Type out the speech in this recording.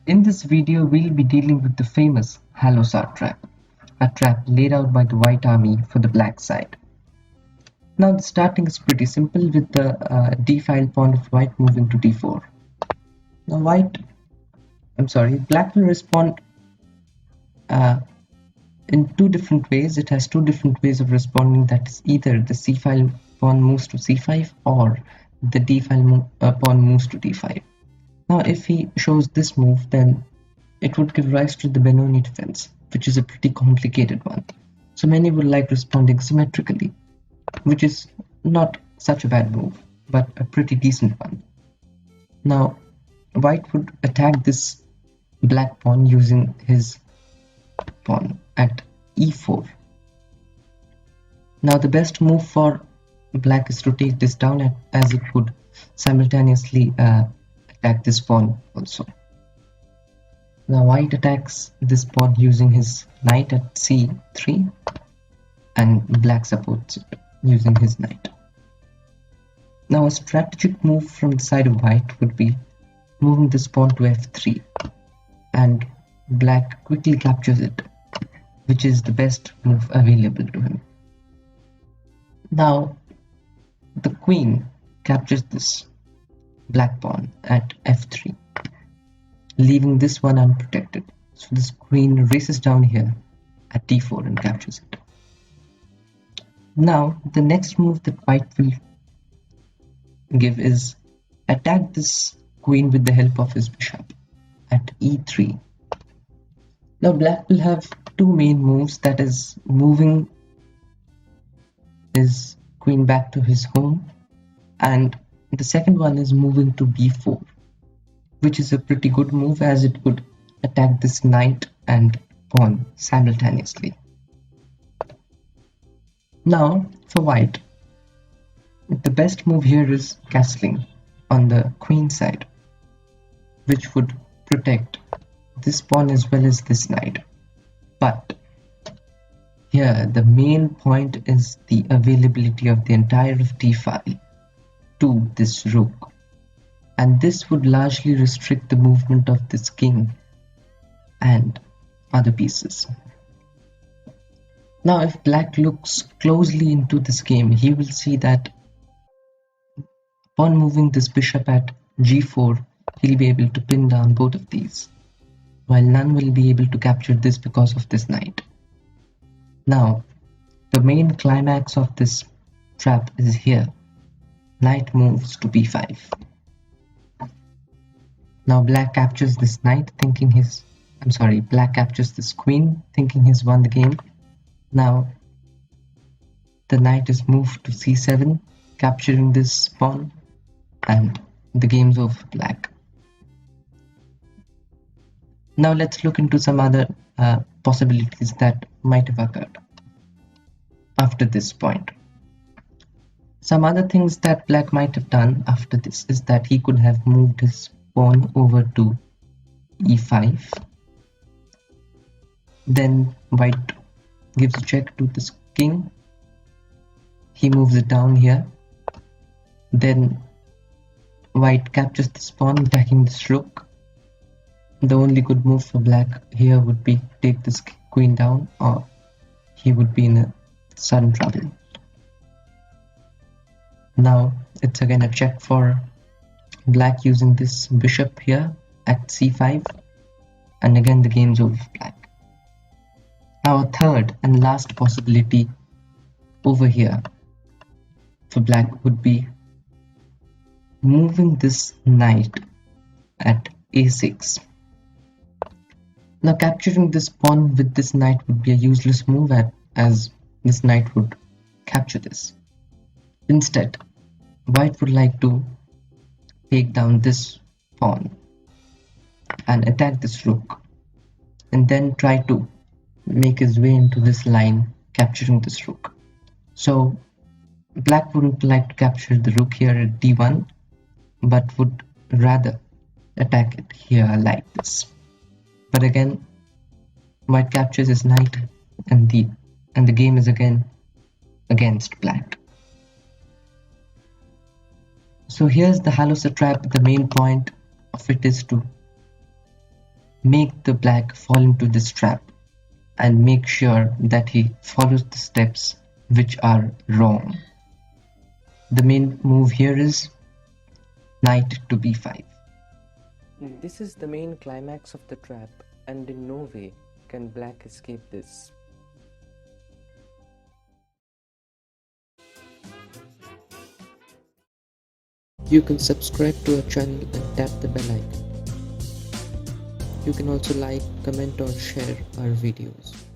In this video, we'll be dealing with the famous Halosar Trap, a trap laid out by the White Army for the Black side. Now the starting is pretty simple with the d-file pawn of White moving to d4. Now Black will respond in two different ways. It has two different ways of responding, that is either the c-file pawn moves to c5 or the d-file pawn moves to d5. Now if he shows this move, then it would give rise to the Benoni defense, which is a pretty complicated one. So many would like responding symmetrically, which is not such a bad move, but a pretty decent one. Now White would attack this black pawn using his pawn at e4. Now the best move for black is to take this down, as it would simultaneously attack this pawn also. Now White attacks this pawn using his knight at c3, and black supports it using his knight. Now a strategic move from the side of White would be moving this pawn to f3, and black quickly captures it, which is the best move available to him. Now the queen captures this black pawn at f3, leaving this one unprotected. So this queen races down here at d4 and captures it. Now the next move that White will give is attack this queen with the help of his bishop at e3. Now black will have two main moves, that is moving his queen back to his home, and the second one is moving to b4, which is a pretty good move as it would attack this knight and pawn simultaneously. Now for White, the best move here is castling on the queen side, which would protect this pawn as well as this knight. But here the main point is the availability of the entire of d-file to this rook, and this would largely restrict the movement of this king and other pieces. Now if black looks closely into this game, he will see that upon moving this bishop at g4, he'll be able to pin down both of these, while none will be able to capture this because of this knight. Now the main climax of this trap is here. Knight moves to b5. Now black captures this knight thinking black captures this queen thinking he's won the game. Now the knight is moved to c7, capturing this pawn, and the game's over for black. Now let's look into some other possibilities that might have occurred after this point. Some other things that black might have done after this is that he could have moved his pawn over to e5. Then White gives a check to this king. He moves it down here. Then White captures this pawn, attacking this rook. The only good move for black here would be to take this queen down, or he would be in a sudden trouble. Now it's again a check for black using this bishop here at c5, and again the game's over for black. Now a third and last possibility over here for black would be moving this knight at a6. Now capturing this pawn with this knight would be a useless move, as this knight would capture this. Instead, White would like to take down this pawn and attack this rook, and then try to make his way into this line, capturing this rook. So black wouldn't like to capture the rook here at d1, but would rather attack it here like this. But again, White captures his knight, and the game is again against black. So here's the Halosar Trap. The main point of it is to make the black fall into this trap and make sure that he follows the steps which are wrong. The main move here is knight to b5. This is the main climax of the trap, and in no way can black escape this. You can subscribe to our channel and tap the bell icon. You can also like, comment or share our videos.